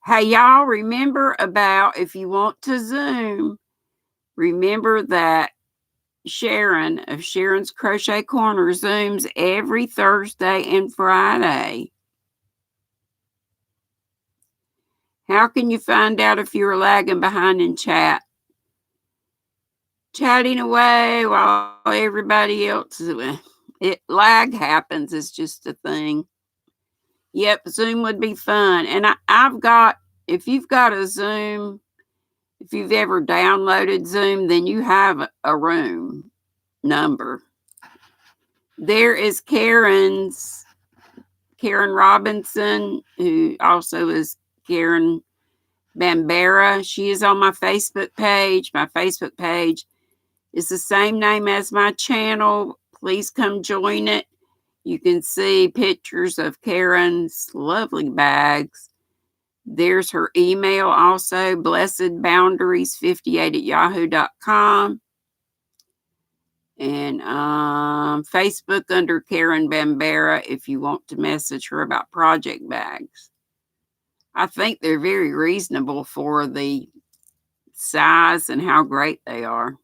Hey, y'all, remember about if you want to Zoom, remember that Sharon of Sharon's Crochet Corner Zooms every Thursday and Friday. How can you find out if you're lagging behind in chat? Chatting away while everybody else, lag happens. It's just a thing. Yep, Zoom would be fun. And I've got, if you've got a Zoom, if you've ever downloaded Zoom, then you have a room number. There is Karen Robinson, who also is Karen Bambera. She is on my Facebook page. My Facebook page is the same name as my channel. Please come join it. You can see pictures of Karen's lovely bags. There's her email also, blessedboundaries58@yahoo.com. And Facebook under Karen Bambera if you want to message her about project bags. I think they're very reasonable for the size and how great they are.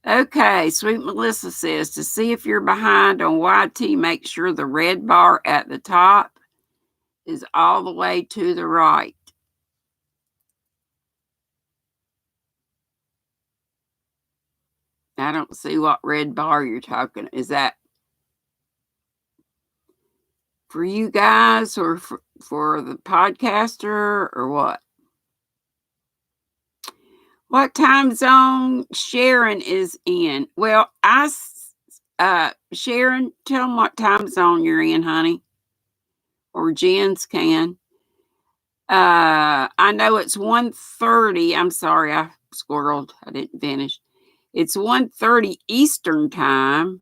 Okay, Sweet Melissa says, to see if you're behind on YT, make sure the red bar at the top is all the way to the right. I don't see what red bar you're talking. Is that for you guys or for the podcaster or what? What time zone Sharon is in? Well, Sharon, tell them what time zone you're in, honey. Or Jen's can. I know it's 1:30. I'm sorry, I squirreled. I didn't finish. It's 1:30 Eastern time.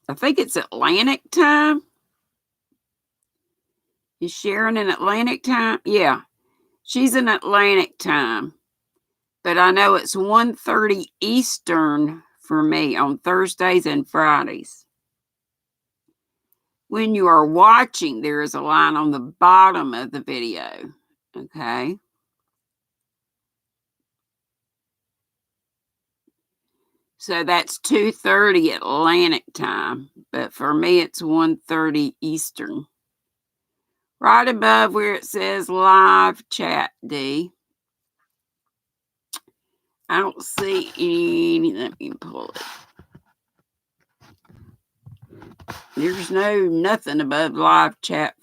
I think it's Atlantic time. Is Sharon in Atlantic time? Yeah, she's in Atlantic time. But I know it's 1:30 Eastern for me on Thursdays and Fridays. When you are watching, there is a line on the bottom of the video. Okay. So that's 2:30 Atlantic time. But for me, it's 1:30 Eastern. Right above where it says live chat, Dee. I don't see any. Let me pull it. There's nothing above live chat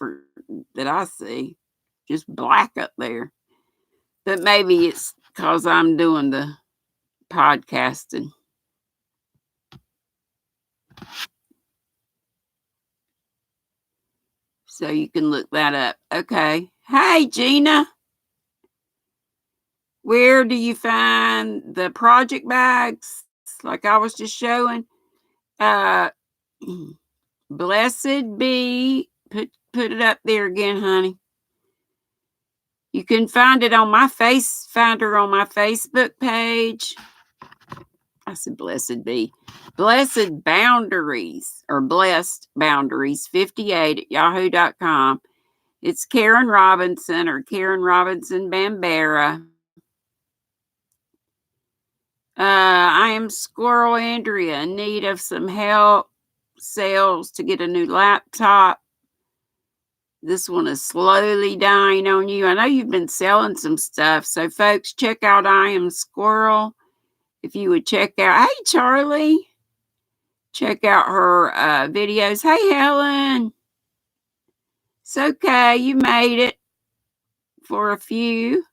that I see. Just black up there. But maybe it's because I'm doing the podcasting. So you can look that up. Okay. Hey, Gina. Where do you find the project bags? Like I was just showing. Blessed be. Put it up there again, honey. You can find it on my finder on my Facebook page. I said blessed be. Blessed Boundaries or Blessed Boundaries 58@yahoo.com. It's Karen Robinson or Karen Robinson Bambera. I am Squirrel Andrea in need of some help. Sales to get a new laptop. This one is slowly dying on you. I know you've been selling some stuff. So, folks, check out I Am Squirrel. If you would check out, hey, Charlie. Check out her videos. Hey, Helen. It's okay. You made it for a few.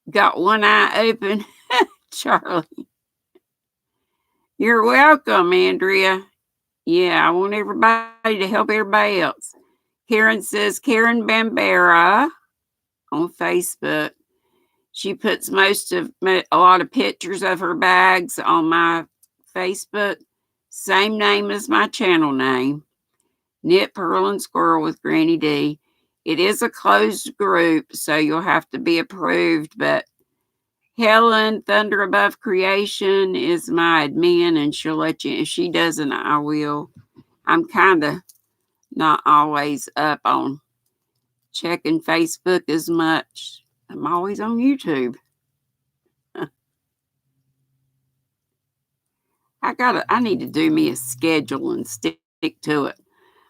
Got one eye open. Charlie. You're welcome, Andrea. Yeah, I want everybody to help everybody else. Karen says Karen Bambera on Facebook. She puts a lot of pictures of her bags on my Facebook. Same name as my channel name. Knit, Purl, and Squirrel with GrannyDee. It is a closed group, so you'll have to be approved, but Helen Thunder Above Creation is my admin, and she'll let you. If she doesn't, I will. I'm kind of not always up on checking Facebook as much. I'm always on YouTube. I need to do me a schedule and stick to it.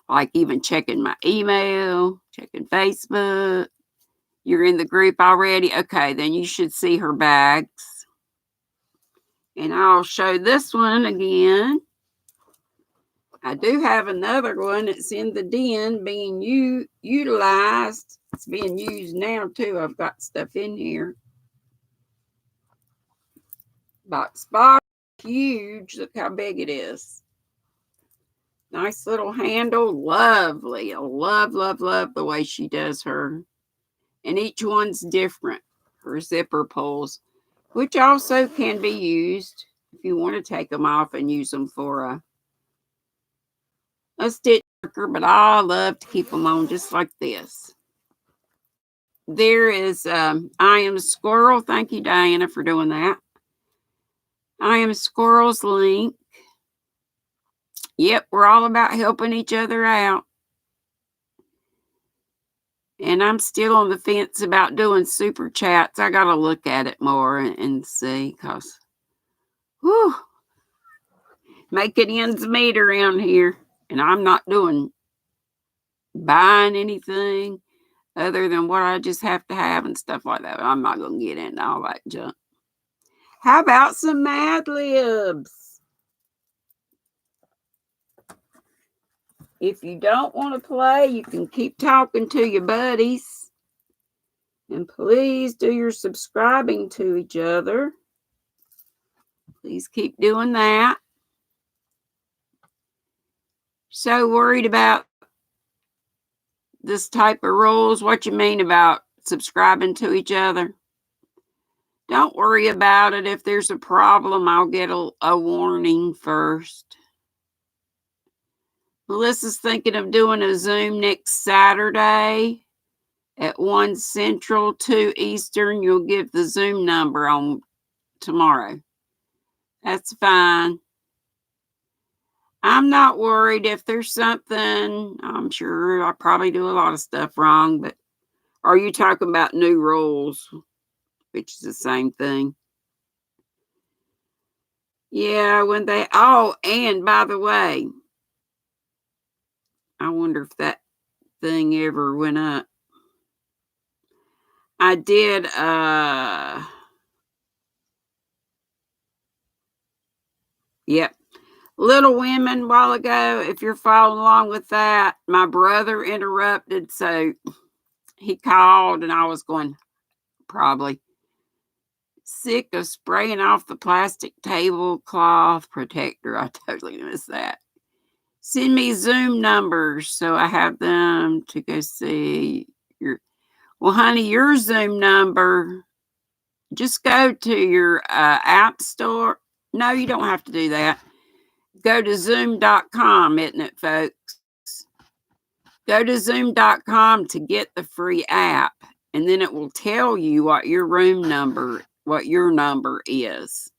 Like even checking my email, checking Facebook. You're in the group already? Okay, then you should see her bags. And I'll show this one again. I do have another one that's in the den being utilized. It's being used now too. I've got stuff in here. Box, huge. Look how big it is. Nice little handle. Lovely. I love the way she does her. And each one's different. Her zipper pulls, which also can be used if you want to take them off and use them for a stitch marker, but I love to keep them on just like this. There is I Am Squirrel. Thank you, Diana, for doing that. I Am Squirrel's link. Yep, we're all about helping each other out. And I'm still on the fence about doing super chats. I got to look at it more and see, because, whew, making ends meet around here. And I'm not buying anything other than what I just have to have and stuff like that. I'm not going to get into all that junk. How about some Mad Libs? If you don't want to play, you can keep talking to your buddies. And please do your subscribing to each other. Please keep doing that. So worried about this type of rules. What you mean about subscribing to each other? Don't worry about it. If there's a problem, I'll get a warning first. Melissa's thinking of doing a Zoom next Saturday at 1 Central, 2 Eastern. You'll give the Zoom number on tomorrow. That's fine. I'm not worried if there's something. I'm sure I probably do a lot of stuff wrong, but are you talking about new rules, which is the same thing? Yeah, and by the way, I wonder if that thing ever went up. I did yep. Little Women a while ago. If you're following along with that, my brother interrupted, so he called and I was going, probably sick of spraying off the plastic tablecloth protector. I totally missed that. Send me Zoom numbers so I have them to go see your. Well, honey, your Zoom number, just go to your app store. No, you don't have to do that. Go to zoom.com, isn't it, folks? Go to zoom.com to get the free app, and then it will tell you what your number is.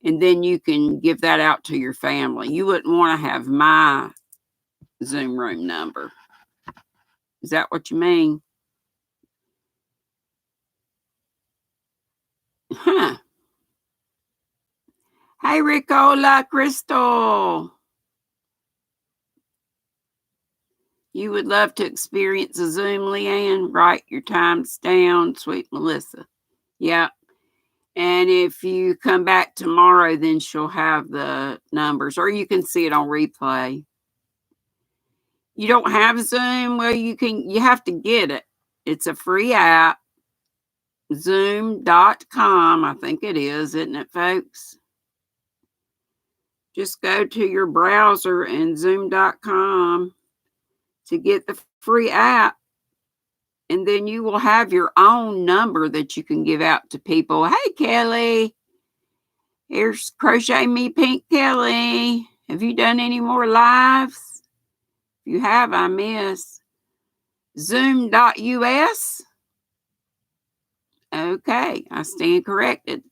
And then you can give that out to your family. You wouldn't want to have my Zoom room number. Is that what you mean? Huh. Hey, Ricola Crystal. You would love to experience a Zoom, Leanne? Write your times down, sweet Melissa. Yeah. And if you come back tomorrow, then she'll have the numbers, or you can see it on replay. You don't have Zoom? Well, you have to get it. It's a free app. Zoom.com, I think it is, isn't it, folks? Just go to your browser and zoom.com to get the free app. And then you will have your own number that you can give out to people. Hey, Kelly. Here's Crochet Me Pink Kelly. Have you done any more lives? If you have, I miss. Zoom.us. Okay, I stand corrected.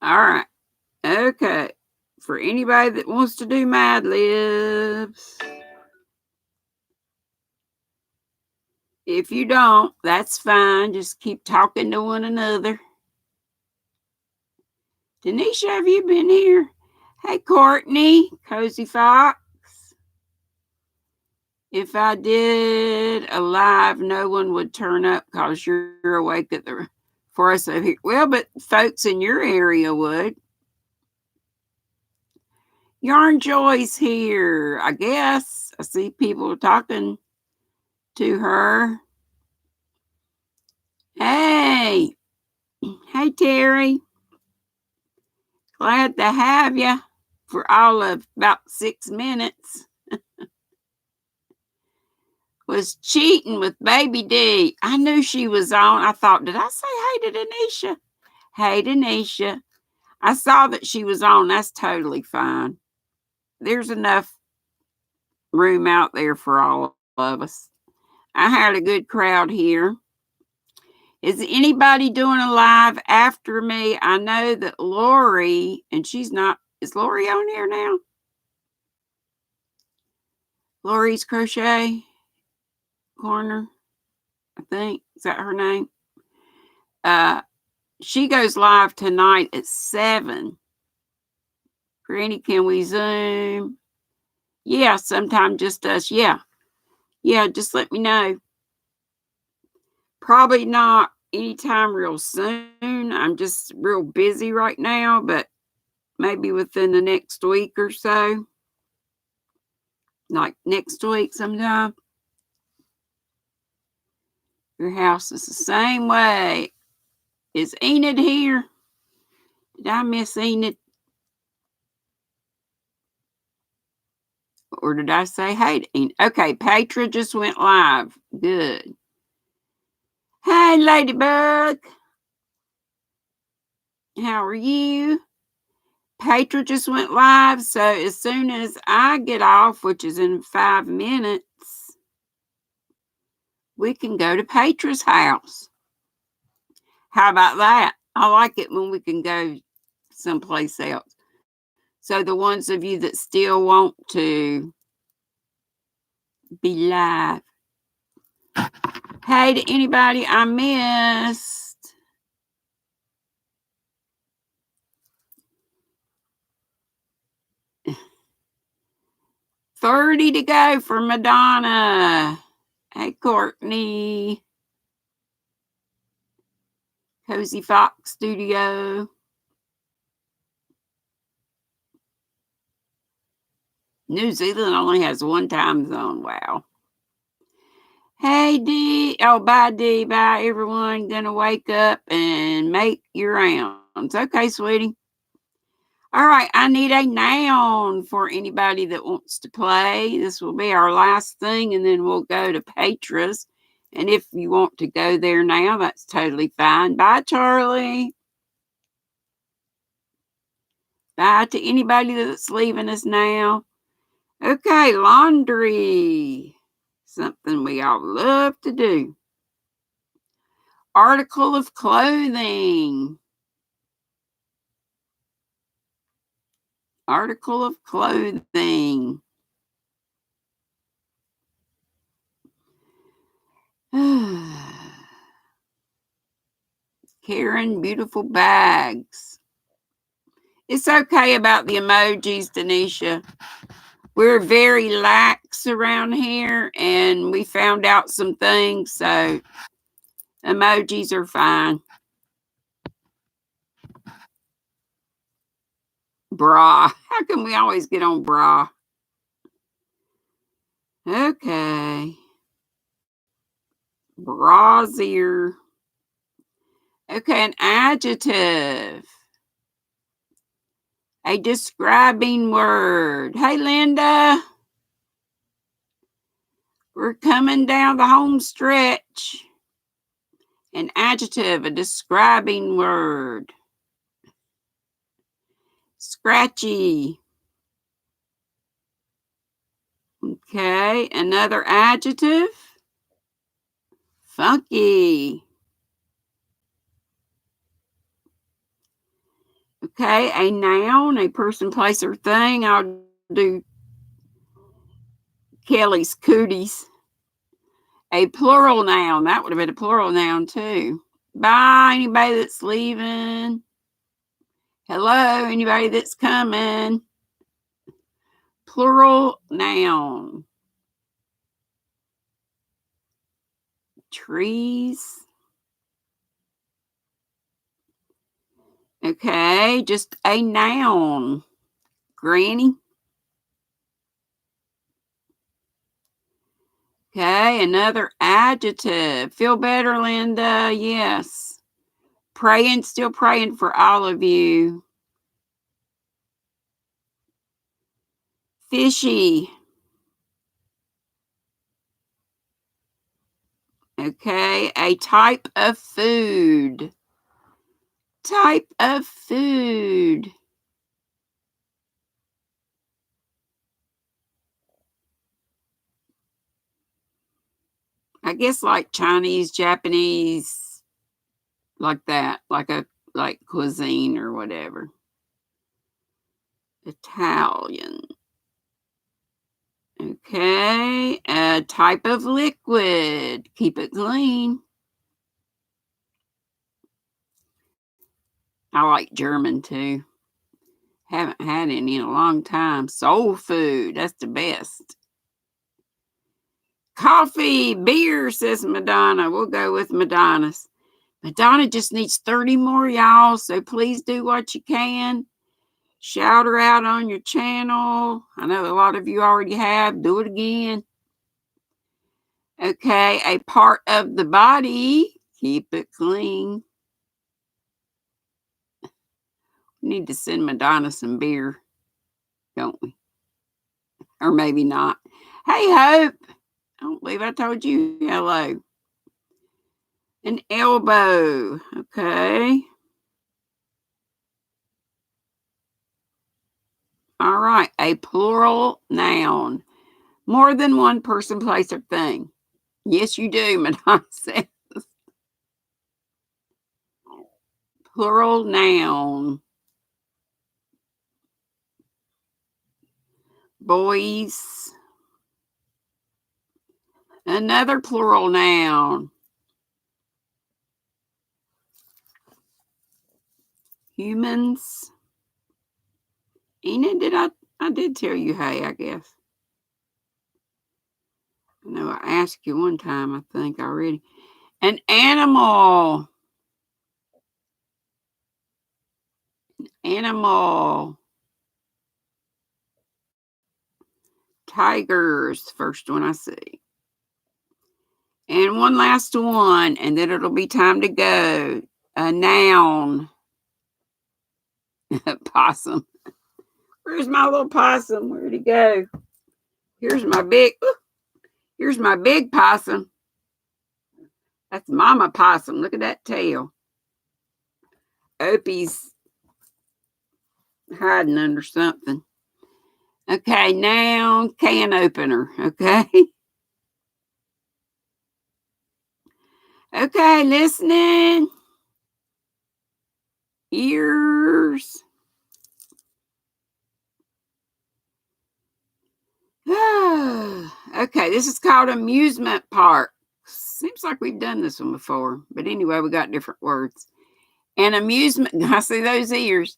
All right. Okay. For anybody that wants to do Mad Libs, if you don't, that's fine. Just keep talking to one another. Denisha, have you been here? Hey, Courtney, Cozy Fox. If I did a live, no one would turn up because you're awake at the for us over here. Well, but folks in your area would. Yarn Joy's here, I guess. I see people talking to her. Hey, hey, Terry. Glad to have you for all of about 6 minutes. Was cheating with Baby D. I knew she was on. I thought, did I say hey to Denisha? Hey, Denisha. I saw that she was on. That's totally fine. There's enough room out there for all of us. I had a good crowd here. Is anybody doing a live after me? I know that Lori, and she's not, is Lori on here now? Lori's Crochet Corner, I think. Is that her name? She goes live tonight at 7. Granny, can we Zoom? Yeah, sometime just us. Yeah. Yeah, just let me know. Probably not anytime real soon. I'm just real busy right now, but maybe within the next week or so. Like next week sometime. Your house is the same way. Is Enid here? Did I miss Enid? Or did I say hey to Enid? Okay, Petra just went live. Good. Hey, Ladybug. How are you? Petra just went live, so as soon as I get off, which is in 5 minutes, we can go to Petra's house. How about that? I like it when we can go someplace else. So the ones of you that still want to be live. Hey to anybody I missed. $30 to go for Madonna. Hey, Courtney. Cozy Fox Studio. New Zealand only has one time zone. Wow. Hey, Dee. Oh, bye, Dee. Bye, everyone. Gonna wake up and make your rounds. Okay, sweetie. All right, I need a noun for anybody that wants to play. This will be our last thing, and then we'll go to Petra's. And if you want to go there now, that's totally fine. Bye, Charlie. Bye to anybody that's leaving us now. Okay, laundry. Something we all love to do. Article of clothing. Article of clothing. Karen, beautiful bags. It's okay about the emojis, Denisha. We're very lax around here, and we found out some things, so emojis are fine. Bra. How can we always get on bra? Okay. Brazier. Okay, an adjective. A describing word. Hey, Linda. We're coming down the home stretch. An adjective, a describing word. Scratchy. Okay, another adjective. Funky. Okay, a noun, a person, place, or thing. I'll do Kelly's cooties. A plural noun. That would have been a plural noun too. Bye, anybody that's leaving. Hello, anybody that's coming. Plural noun. Trees. Okay, just a noun. Granny. Okay, another adjective. Feel better, Linda. Yes. Praying, still praying for all of you. Fishy. Okay, a type of food. Type of food. I guess like Chinese, Japanese, like that, like cuisine or whatever. Italian. Okay, a type of liquid. Keep it clean. I like German too. Haven't had any in a long time. Soul food, that's the best. Coffee, beer, says Madonna. We'll go with Madonna's. Madonna just needs 30 more, y'all, so please do what you can. Shout her out on your channel. I know a lot of you already have. Do it again. Okay, a part of the body. Keep it clean. We need to send Madonna some beer, don't we? Or maybe not. Hey, Hope. I don't believe I told you hello. An elbow. Okay. All right. A plural noun. More than one person, place, or thing. Yes, you do, Madonna says. Plural noun. Boys. Another plural noun. Humans. Enid, I did tell you hey, I guess. I know I asked you one time, I think already. An animal. Animal. Tigers, first one I see. And one last one, and then it'll be time to go. A noun. Possum. Where's my little possum? Where'd he go? Here's my big possum. That's Mama Possum. Look at that tail. Opie's hiding under something. Okay, now can opener. Okay. Okay, listening. Ears. Okay, this is called amusement park. Seems like we've done this one before, but anyway, we got different words. An amusement, I see those ears.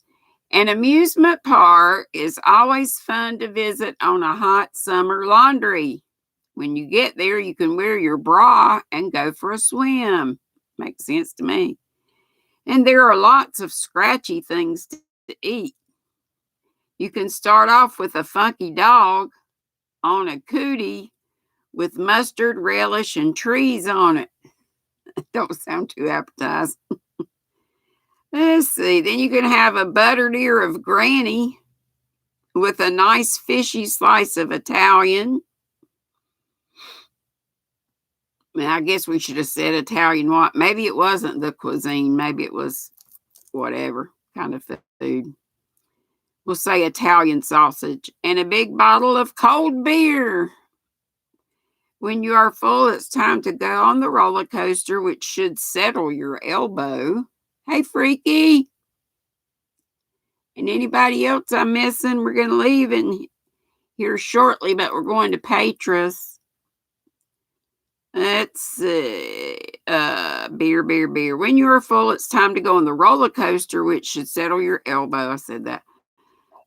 An amusement park is always fun to visit on a hot summer laundry. When you get there, you can wear your bra and go for a swim. Makes sense to me. And there are lots of scratchy things to eat. You can start off with a funky dog on a cootie with mustard, relish, and trees on it. Don't sound too appetizing. Let's see. Then you can have a buttered ear of Granny with a nice fishy slice of Italian. I guess we should have said Italian what? Maybe it wasn't the cuisine. Maybe it was whatever kind of food. we'll say Italian sausage, and a big bottle of cold beer. When you are full, it's time to go on the roller coaster, which should settle your elbow. Hey, Freaky. And anybody else I'm missing, we're going to leave in here shortly, but we're going to Patras. Let's see. Beer. When you are full, it's time to go on the roller coaster, which should settle your elbow. I said that.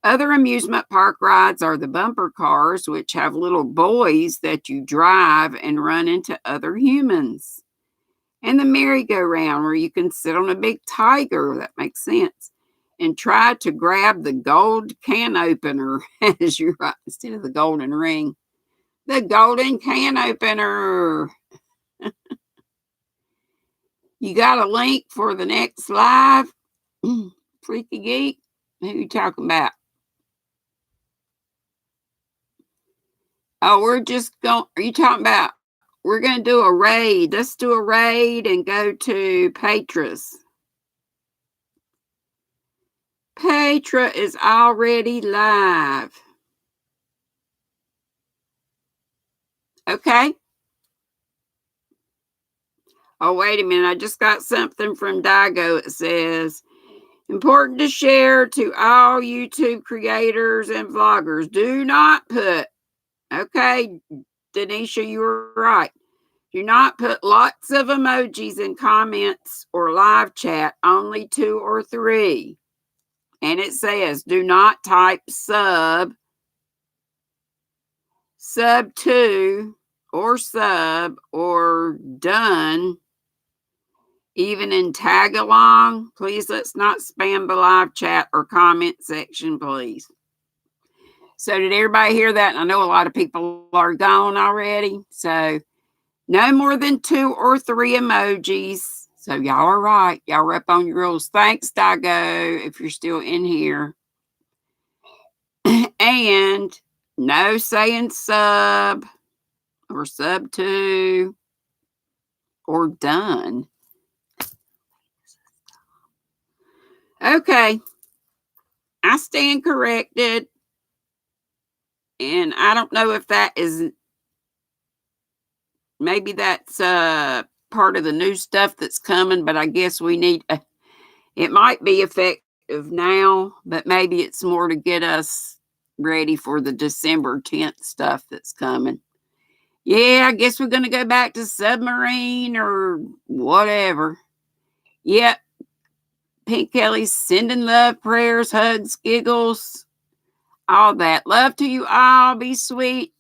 Other amusement park rides are the bumper cars, which have little boys that you drive and run into other humans. And the merry-go-round, where you can sit on a big tiger, that makes sense, and try to grab the gold can opener as you ride, instead of the golden ring. The golden can opener. You got a link for the next live? Freaky Geek? Who you talking about? Oh, we're just going, are you talking about, we're going to do a raid. Let's do a raid and go to Patras. Petra is already live. Okay. Oh, wait a minute. I just got something from Daigo. It says, important to share to all YouTube creators and vloggers. Do not put, okay, Denisha, you were right. Do not put lots of emojis in comments or live chat, only 2 or 3. And it says, do not type sub 2 or sub or done, even in tag along. Please let's not spam the live chat or comment section, please. So did everybody hear that? I know a lot of people are gone already. So no more than 2 or 3 emojis. So y'all are right. Y'all are up on your rules. Thanks, Daigo, if you're still in here. And no saying sub or sub 2 or done. Okay. I stand corrected. And I don't know if that is, maybe that's part of the new stuff that's coming, but I guess we need, it might be effective now, but maybe it's more to get us ready for the December 10th stuff that's coming. Yeah, I guess we're going to go back to submarine or whatever. Yep. Pink Kelly's sending love, prayers, hugs, giggles, all that. Love to you all. Be sweet.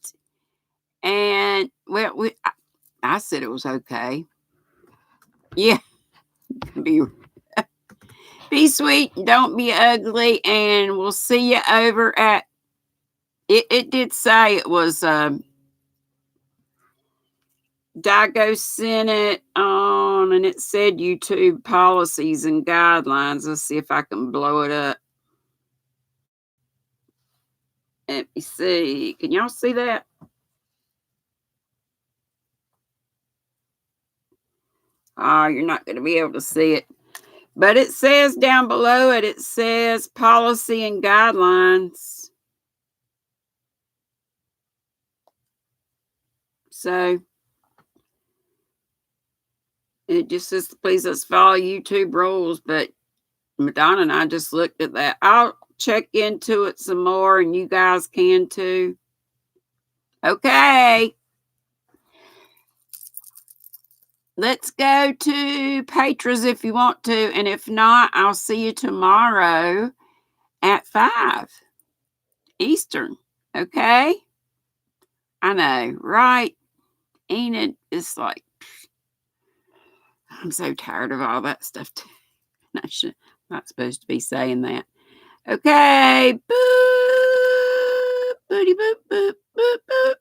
And, well, I said it was okay. Yeah. Be sweet. Don't be ugly. And we'll see you over at, it did say it was, Daigo sent it on, and it said YouTube policies and guidelines. Let's see if I can blow it up. Let me see. Can y'all see that? Oh, you're not going to be able to see it. But it says down below it, it says policy and guidelines. So it just says, please let's follow YouTube rules. But Madonna and I just looked at that. I'll check into it some more, and you guys can too. Okay. Let's go to Patras if you want to. And if not, I'll see you tomorrow at 5 Eastern. Okay? I know, right? Ain't it? It's like, I'm so tired of all that stuff. I'm not supposed to be saying that. Okay. Boop. Boop, boop, boop, boop, boop.